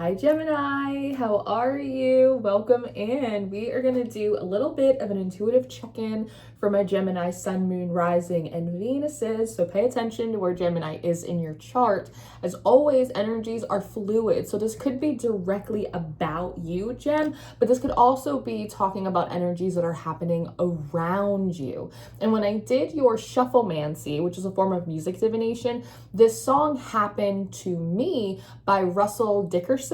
Hi Gemini, how are you? Welcome in. We are going to do a little bit of an intuitive check-in for my Gemini Sun, Moon, Rising, and Venuses. So pay attention to where Gemini is in your chart. As always, energies are fluid. So this could be directly about you, Gem, but this could also be talking about energies that are happening around you. And when I did your shufflemancy, which is a form of music divination, this song happened to me by Russell Dickerson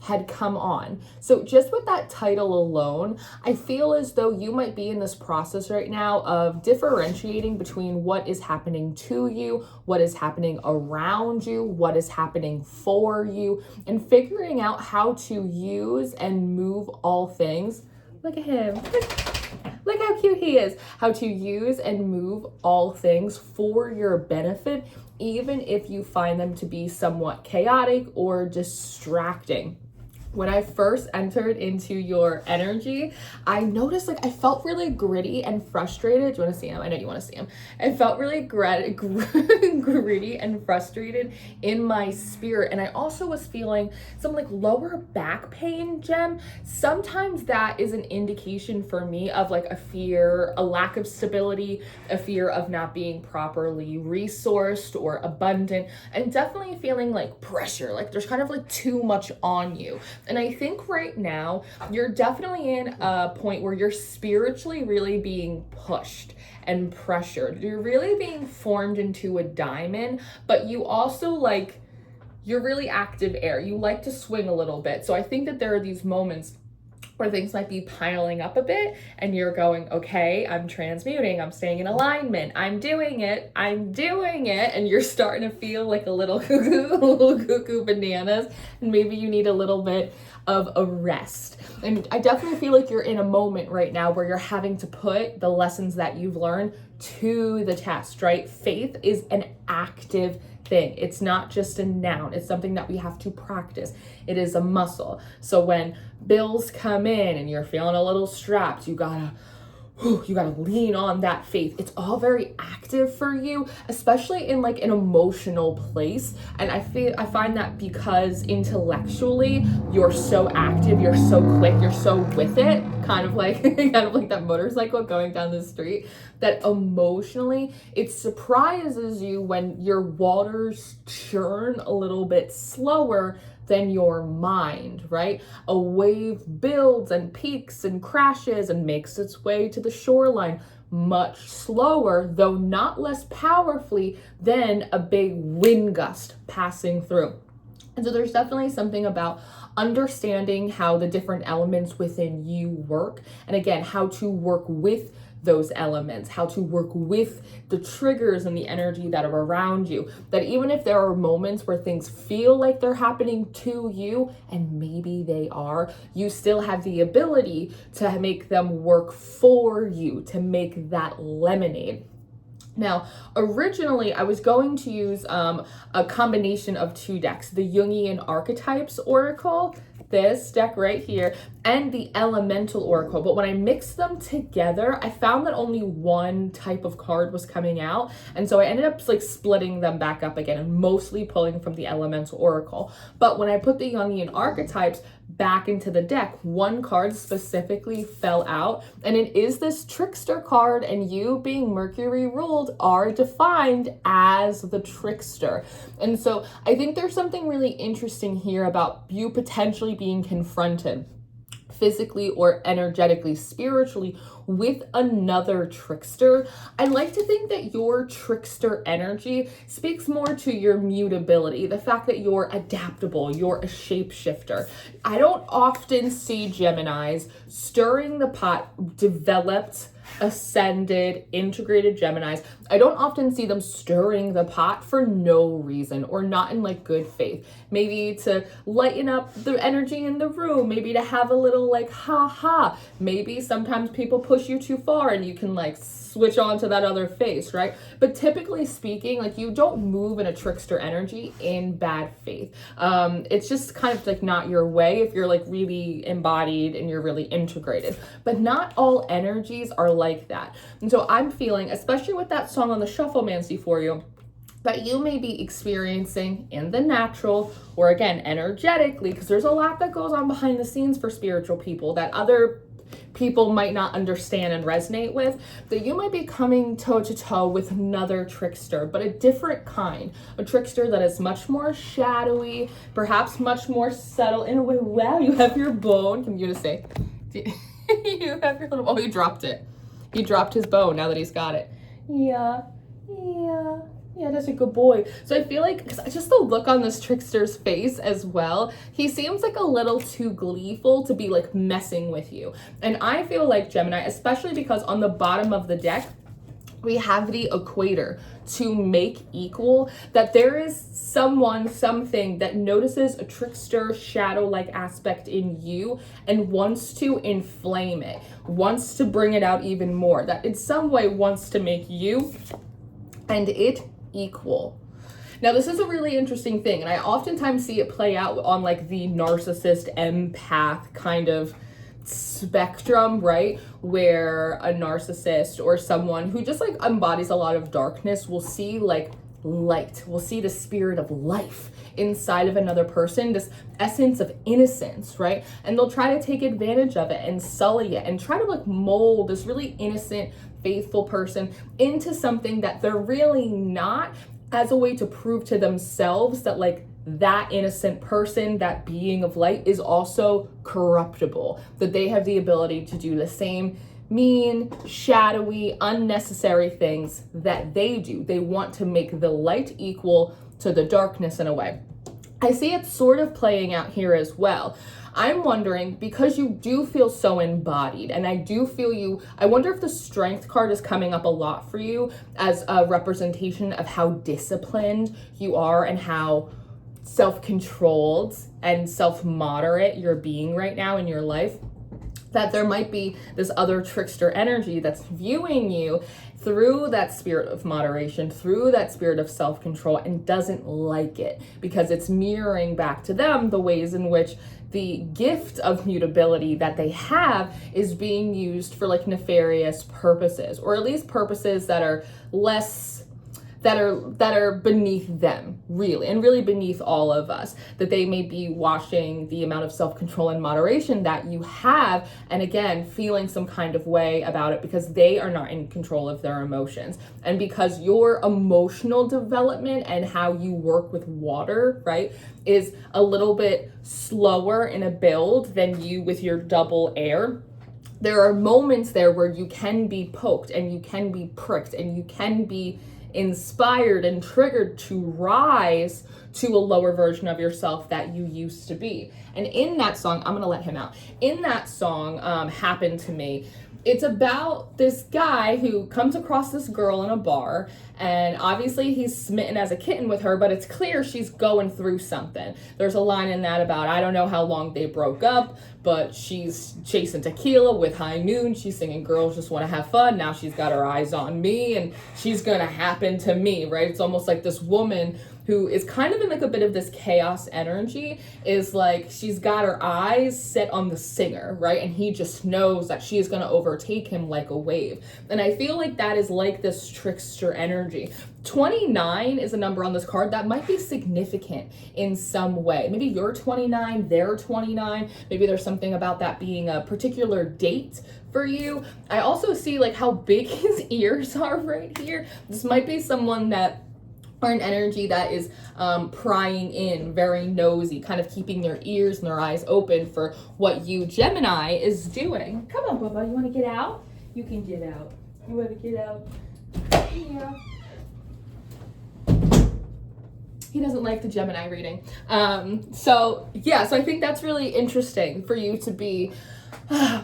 had come on. So just with that title alone, I feel as though you might be in this process right now of differentiating between what is happening to you, what is happening around you, what is happening for you, and figuring out how to use and move all things. Look at him. Look how cute he is. How to use and move all things for your benefit, even if you find them to be somewhat chaotic or distracting. When I first entered into your energy, I noticed I felt really gritty and frustrated. Do you want to see him? I know you want to see him. I felt really gritty and frustrated in my spirit. And I also was feeling some lower back pain, Gem. Sometimes that is an indication for me of a fear, a lack of stability, a fear of not being properly resourced or abundant, and definitely feeling pressure, there's kind of too much on you. And I think right now you're definitely in a point where you're spiritually really being pushed and pressured. You're really being formed into a diamond, but you also you're really active air. You like to swing a little bit. So I think that there are these moments where things might be piling up a bit and you're going, okay, I'm transmuting, I'm staying in alignment, I'm doing it, and you're starting to feel a little cuckoo bananas, and maybe you need a little bit of a rest. And I definitely feel like you're in a moment right now where you're having to put the lessons that you've learned to the test, right? Faith is an active thing. It's not just a noun. It's something that we have to practice. It is a muscle. So when bills come in and you're feeling a little strapped, you gotta lean on that faith. It's all very active for you, especially in an emotional place. And I find that because intellectually you're so active, you're so quick, you're so with it, kind of like that motorcycle going down the street, that emotionally it surprises you when your waters churn a little bit slower than your mind, right? A wave builds and peaks and crashes and makes its way to the shoreline much slower, though not less powerfully than a big wind gust passing through. And so there's definitely something about understanding how the different elements within you work, and again, how to work with those elements, how to work with the triggers and the energy that are around you. That even if there are moments where things feel like they're happening to you, and maybe they are, you still have the ability to make them work for you, to make that lemonade. Now, originally, I was going to use a combination of two decks, the Jungian Archetypes Oracle, this deck right here, and the Elemental Oracle. But when I mixed them together, I found that only one type of card was coming out. And so I ended up splitting them back up again and mostly pulling from the Elemental Oracle. But when I put the Jungian Archetypes back into the deck, one card specifically fell out, and it is this Trickster card, and you being Mercury ruled are defined as the Trickster. And so I think there's something really interesting here about you potentially being confronted physically or energetically, spiritually, with another trickster. I like to think that your trickster energy speaks more to your mutability, the fact that you're adaptable, you're a shapeshifter. I don't often see Geminis stirring the pot, developed, ascended, integrated Geminis. I don't often see them stirring the pot for no reason or not in good faith. Maybe to lighten up the energy in the room, maybe to have a little ha ha. Maybe sometimes people push you too far and you can switch on to that other face, right? But typically speaking, you don't move in a trickster energy in bad faith. It's just kind of not your way if you're really embodied and you're really integrated. But not all energies are like that. And so I'm feeling, especially with that song on the Shufflemancy for you, that you may be experiencing in the natural, or again, energetically, because there's a lot that goes on behind the scenes for spiritual people that other people might not understand and resonate with, that you might be coming toe to toe with another trickster, but a different kind, a trickster that is much more shadowy, perhaps much more subtle in a way. Wow, you have your bone. Can you just say, you have your little, oh, he dropped it. He dropped his bone now that he's got it. Yeah. Yeah, that's a good boy. So I feel like, because just the look on this trickster's face as well, he seems like a little too gleeful to be like messing with you. And I feel like, Gemini, especially because on the bottom of the deck, we have the equator, to make equal, that there is someone, something that notices a trickster shadow-like aspect in you and wants to inflame it, wants to bring it out even more, that in some way wants to make you and it equal. Now, this is a really interesting thing, and I oftentimes see it play out on like the narcissist empath kind of spectrum, right? Where a narcissist or someone who just like embodies a lot of darkness will see like light, will see the spirit of life inside of another person, this essence of innocence, right? And they'll try to take advantage of it and sully it and try to like mold this really innocent, faithful person into something that they're really not, as a way to prove to themselves that like that innocent person, that being of light, is also corruptible, that they have the ability to do the same mean, shadowy, unnecessary things that they do. They want to make the light equal to the darkness in a way. I see it sort of playing out here as well. I'm wondering, because you do feel so embodied, and I do feel you, I wonder if the Strength card is coming up a lot for you as a representation of how disciplined you are and how self-controlled and self-moderate you're being right now in your life, that there might be this other trickster energy that's viewing you through that spirit of moderation, through that spirit of self-control, and doesn't like it because it's mirroring back to them the ways in which the gift of mutability that they have is being used for like nefarious purposes, or at least purposes that are less, that are beneath them, really, and really beneath all of us, that they may be watching the amount of self-control and moderation that you have, and again, feeling some kind of way about it because they are not in control of their emotions. And because your emotional development and how you work with water, right, is a little bit slower in a build than you with your double air, there are moments there where you can be poked and you can be pricked and you can be inspired and triggered to rise to a lower version of yourself that you used to be. And in that song, I'm gonna let him out. In that song, Happened to Me, it's about this guy who comes across this girl in a bar, and obviously he's smitten as a kitten with her, but it's clear she's going through something. There's a line in that about, I don't know how long they broke up, but she's chasing tequila with High Noon. She's singing Girls Just Want to Have Fun. Now she's got her eyes on me, and she's gonna happen to me, right? It's almost like this woman who is kind of in like a bit of this chaos energy, is like she's got her eyes set on the singer, right? And he just knows that she is going to overtake him like a wave. And I feel like that is like this trickster energy. 29 is a number on this card that might be significant in some way. Maybe you're 29, they're 29. Maybe there's something about that being a particular date for you. I also see like how big his ears are right here. This might be someone that, or an energy that is prying in, very nosy, kind of keeping their ears and their eyes open for what you, Gemini, is doing. Come on, Bubba, you want to get out? You can get out. You want to get out? Yeah. He doesn't like the Gemini reading. So I think that's really interesting for you to be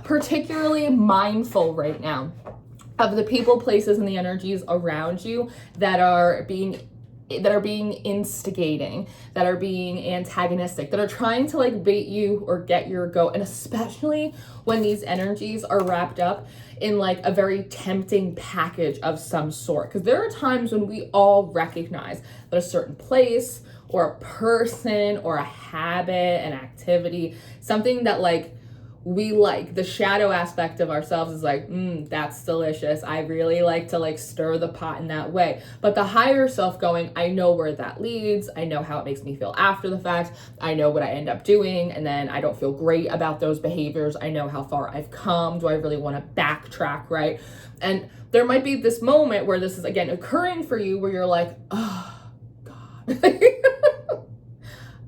particularly mindful right now of the people, places, and the energies around you that are being instigating, that are being antagonistic, that are trying to like bait you or get your goat. And especially when these energies are wrapped up in like a very tempting package of some sort. Because there are times when we all recognize that a certain place or a person or a habit, an activity, something that like we like. The shadow aspect of ourselves is like, that's delicious. I really like to like stir the pot in that way. But the higher self going, I know where that leads. I know how it makes me feel after the fact. I know what I end up doing, and then I don't feel great about those behaviors. I know how far I've come. Do I really want to backtrack, right? And there might be this moment where this is again occurring for you where you're like, oh God.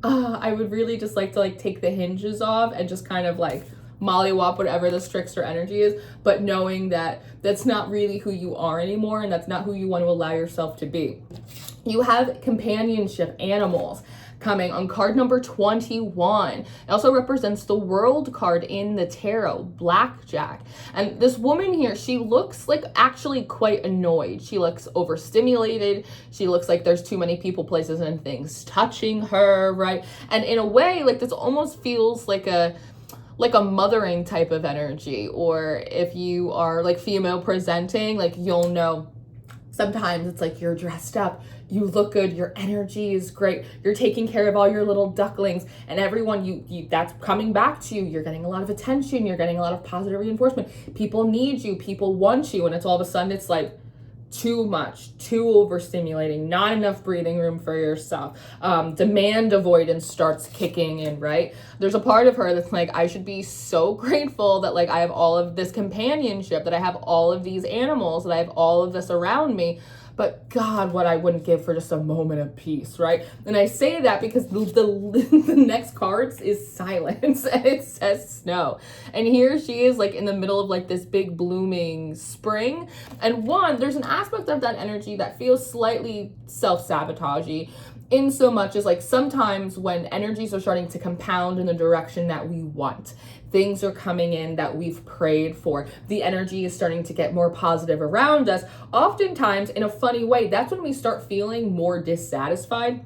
I would really just like to like take the hinges off and just kind of like mollywop whatever this trickster energy is, but knowing that that's not really who you are anymore, and that's not who you want to allow yourself to be. You have companionship, animals, coming on card number 21. It also represents the World card in the tarot, Blackjack. And this woman here, she looks like actually quite annoyed. She looks overstimulated. She looks like there's too many people, places, and things touching her, right? And in a way, like this almost feels like a mothering type of energy. Or if you are like female presenting, like you'll know sometimes it's like you're dressed up, you look good, your energy is great, you're taking care of all your little ducklings, and everyone you that's coming back to you. You're getting a lot of attention, you're getting a lot of positive reinforcement. People need you, people want you, and it's all of a sudden it's like too much, too overstimulating, not enough breathing room for yourself. Demand avoidance starts kicking in, right? There's a part of her that's like, I should be so grateful that like I have all of this companionship, that I have all of these animals, that I have all of this around me. But God, what I wouldn't give for just a moment of peace, right? And I say that because the next card is silence, and it says snow. And here she is like in the middle of like this big blooming spring. And there's an aspect of that energy that feels slightly self-sabotagey, in so much as like sometimes when energies are starting to compound in the direction that we want, things are coming in that we've prayed for, the energy is starting to get more positive around us. Oftentimes, in a funny way, that's when we start feeling more dissatisfied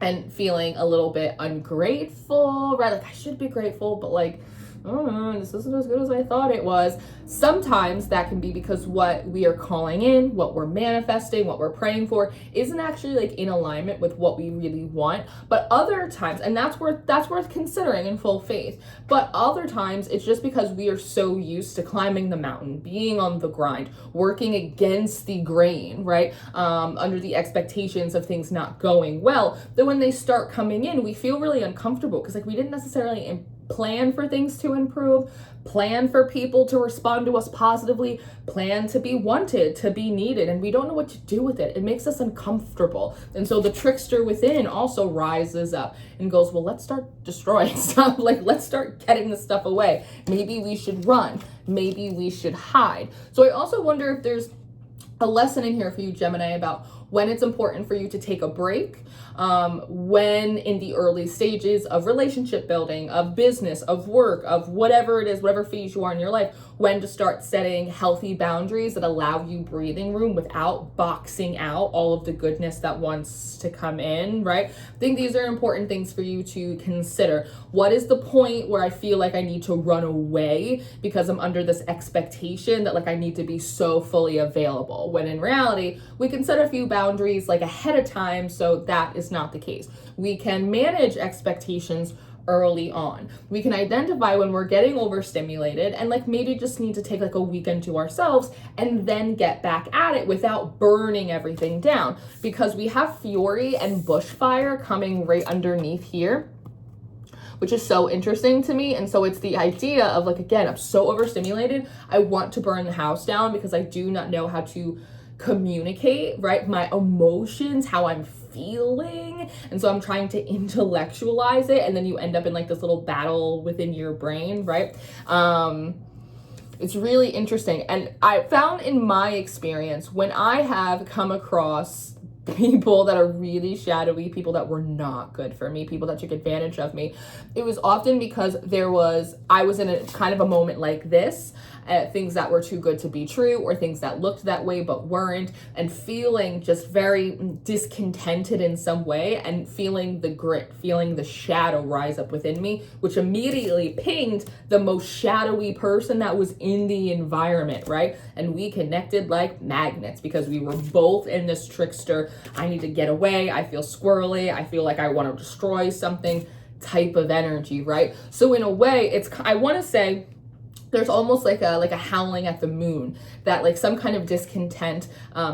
and feeling a little bit ungrateful, right? Like I should be grateful, but like, this isn't as good as I thought it was. Sometimes that can be because what we are calling in, what we're manifesting, what we're praying for isn't actually like in alignment with what we really want. But other times, and that's worth considering in full faith. But other times it's just because we are so used to climbing the mountain, being on the grind, working against the grain, right? Under the expectations of things not going well, that when they start coming in, we feel really uncomfortable because like we didn't necessarily plan for things to improve, plan for people to respond to us positively, plan to be wanted, to be needed, and we don't know what to do with it. It makes us uncomfortable. And so the trickster within also rises up and goes, well, let's start destroying stuff. Like, let's start getting the stuff away. Maybe we should run. Maybe we should hide. So I also wonder if there's a lesson in here for you, Gemini, about when it's important for you to take a break, when in the early stages of relationship building, of business, of work, of whatever it is, whatever phase you are in your life, when to start setting healthy boundaries that allow you breathing room without boxing out all of the goodness that wants to come in, right? I think these are important things for you to consider. What is the point where I feel like I need to run away because I'm under this expectation that like I need to be so fully available, when in reality, we can set a few boundaries like ahead of time, so that is not the case. We can manage expectations early on. We can identify when we're getting overstimulated and like maybe just need to take like a weekend to ourselves and then get back at it without burning everything down, because we have fury and bushfire coming right underneath here, which is so interesting to me. And so it's the idea of like, again, I'm so overstimulated, I want to burn the house down because I do not know how to communicate, right? My emotions, how I'm feeling. And so I'm trying to intellectualize it. And then you end up in like this little battle within your brain, right? It's really interesting. And I found in my experience, when I have come across people that are really shadowy, people that were not good for me, people that took advantage of me, it was often because I was in a kind of a moment like this, things that were too good to be true, or things that looked that way but weren't, and feeling just very discontented in some way, and feeling the grit, feeling the shadow rise up within me, which immediately pinged the most shadowy person that was in the environment, right? And we connected like magnets because we were both in this trickster. I need to get away. I feel squirrely. I feel like I want to destroy something type of energy, right? So in a way, I want to say, there's almost like a howling at the moon, that like some kind of discontent,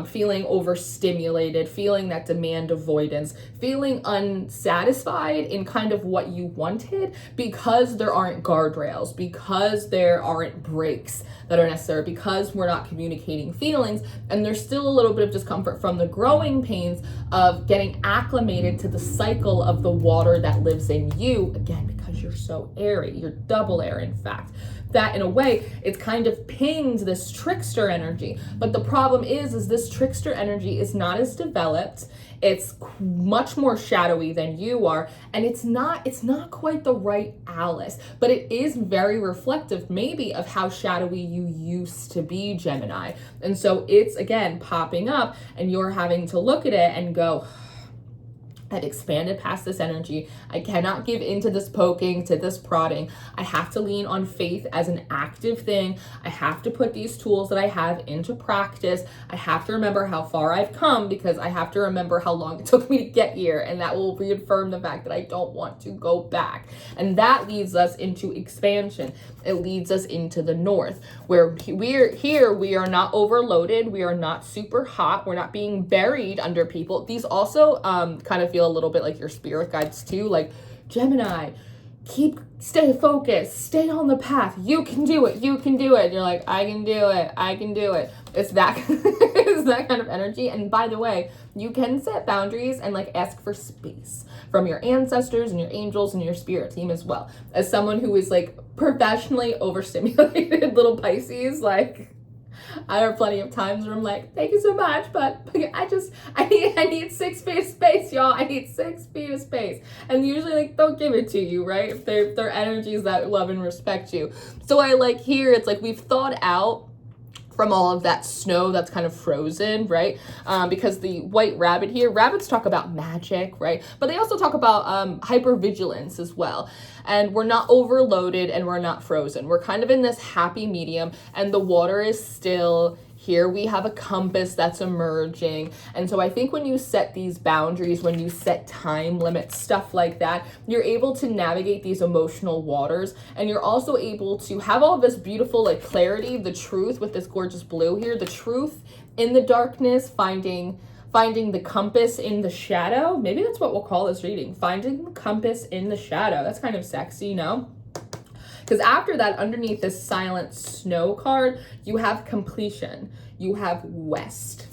feeling overstimulated, feeling that demand avoidance, feeling unsatisfied in kind of what you wanted, because there aren't guardrails, because there aren't breaks that are necessary, because we're not communicating feelings, and there's still a little bit of discomfort from the growing pains of getting acclimated to the cycle of the water that lives in you, again, because you're so airy, you're double air, in fact. That in a way, it's kind of pinged this trickster energy. But the problem is this trickster energy is not as developed. It's much more shadowy than you are. And it's not quite the right Alice, but it is very reflective maybe of how shadowy you used to be, Gemini. And so it's, again, popping up, and you're having to look at it and go, I've expanded past this energy. I cannot give into this poking, to this prodding. I have to lean on faith as an active thing. I have to put these tools that I have into practice. I have to remember how far I've come, because I have to remember how long it took me to get here. And that will reaffirm the fact that I don't want to go back. And that leads us into expansion. It leads us into the north, where we are not overloaded. We are not super hot. We're not being buried under people. These also kind of feel a little bit like your spirit guides too, like, Gemini, stay focused, stay on the path, you can do it, you can do it. And you're like, I can do it, I can do it. It's that it's that kind of energy. And by the way, you can set boundaries and like ask for space from your ancestors and your angels and your spirit team as well. As someone who is like professionally overstimulated little Pisces, like, I have plenty of times where I'm like, thank you so much, but I need 6 feet of space, y'all. I need 6 feet of space. And usually, like, they'll give it to you, right? If they're energies that love and respect you. So I like here, it's like we've thawed out from all of that snow that's kind of frozen, right? Because the white rabbit here, rabbits talk about magic, right? But they also talk about hypervigilance as well. And we're not overloaded and we're not frozen. We're kind of in this happy medium, and the water is still. Here we have a compass that's emerging. And so I think when you set these boundaries, when you set time limits, stuff like that, you're able to navigate these emotional waters. And you're also able to have all this beautiful like clarity, the truth with this gorgeous blue here, the truth in the darkness, finding the compass in the shadow. Maybe that's what we'll call this reading. Finding the compass in the shadow. That's kind of sexy, you know? Because after that, underneath this silent snow card, you have completion. You have west.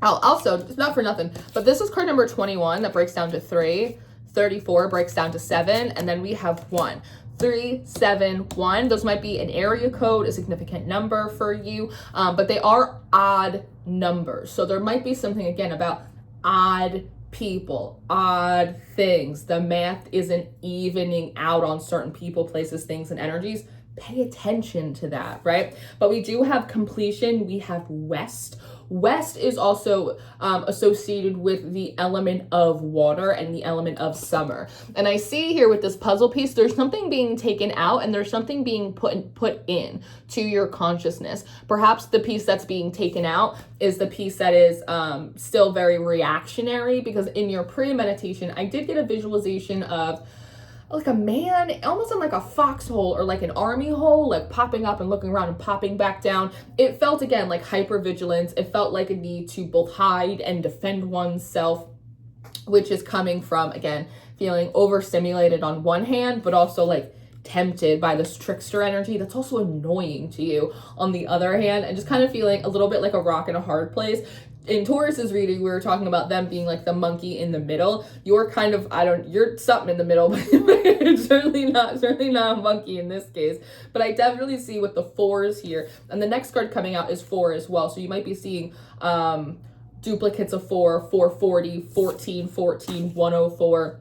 Oh, also, it's not for nothing, but this is card number 21 that breaks down to 3. 34 breaks down to 7. And then we have 1. 3, 7, 1. Those might be an area code, a significant number for you, but they are odd numbers. So there might be something, again, about odd people, odd things. The math isn't evening out on certain people, places, things, and energies. Pay attention to that, right? But we do have completion. We have west. West is also associated with the element of water and the element of summer. And I see here with this puzzle piece, there's something being taken out and there's something being put in to your consciousness. Perhaps the piece that's being taken out is the piece that is still very reactionary, because in your pre-meditation, I did get a visualization of like a man almost in like a foxhole or like an army hole, like popping up and looking around and popping back down. It felt, again, like hypervigilance. It felt like a need to both hide and defend oneself, which is coming from, again, feeling overstimulated on one hand, but also like tempted by this trickster energy that's also annoying to you on the other hand, and just kind of feeling a little bit like a rock in a hard place. In Taurus's reading, we were talking about them being like the monkey in the middle. You're kind of, you're something in the middle, but it's certainly not a monkey in this case. But I definitely see with the 4s here. And the next card coming out is 4 as well. So you might be seeing duplicates of 4, 440, 14, 14, 104.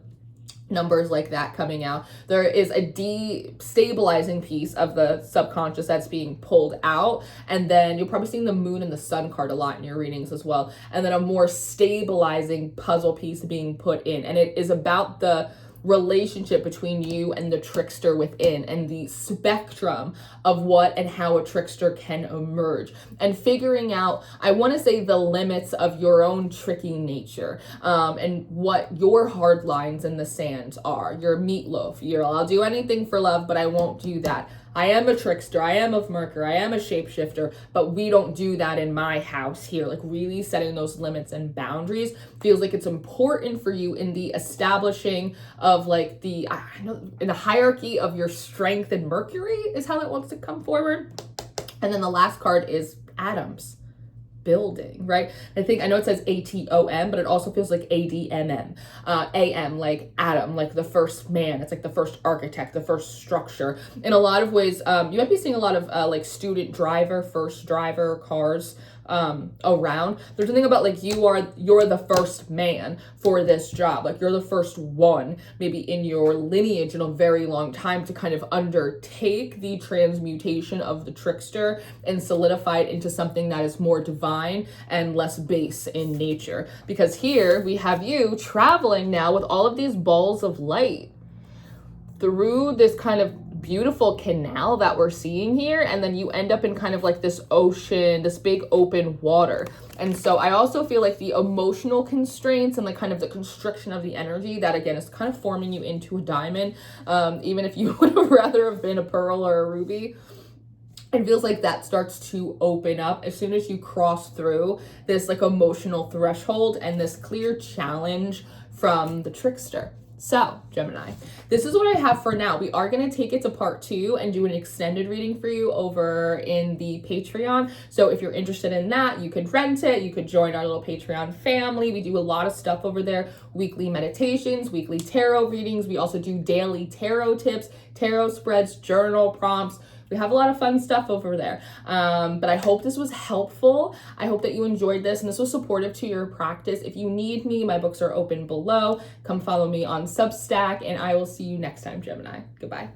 Numbers like that coming out. There is a destabilizing piece of the subconscious that's being pulled out, and then you're probably seeing the moon and the sun card a lot in your readings as well, and then a more stabilizing puzzle piece being put in. And it is about the relationship between you and the trickster within, and the spectrum of what and how a trickster can emerge, and figuring out, I want to say, the limits of your own tricky nature, and what your hard lines in the sand are. Your meatloaf, I'll do anything for love, but I won't do that. I am a trickster, I am a murker, I am a shapeshifter, but we don't do that in my house here. Like, really setting those limits and boundaries feels like it's important for you in the establishing of, like, in the hierarchy of your strength and Mercury is how that wants to come forward. And then the last card is atoms. Building, right? I know it says ATOM, but it also feels like ADMM. AM, like atom, like the first man. It's like the first architect, the first structure. In a lot of ways, you might be seeing a lot of like student driver, first driver cars around. There's something about like you're the first man for this job. Like, you're the first one, maybe in your lineage in a very long time, to kind of undertake the transmutation of the trickster and solidify it into something that is more divine and less base in nature. Because here we have you traveling now with all of these balls of light through this kind of beautiful canal that we're seeing here, and then you end up in kind of like this ocean, this big open water. And so I also feel like the emotional constraints and like kind of the constriction of the energy that, again, is kind of forming you into a diamond, even if you would have rather have been a pearl or a ruby. It feels like that starts to open up as soon as you cross through this like emotional threshold and this clear challenge from the trickster. So, Gemini, this is what I have for now. We are going to take it to part 2 and do an extended reading for you over in the Patreon. So if you're interested in that, you could rent it. You could join our little Patreon family. We do a lot of stuff over there. Weekly meditations, weekly tarot readings. We also do daily tarot tips, tarot spreads, journal prompts. We have a lot of fun stuff over there. But I hope this was helpful. I hope that you enjoyed this and this was supportive to your practice. If you need me, my books are open below. Come follow me on Substack, and I will see you next time, Gemini. Goodbye.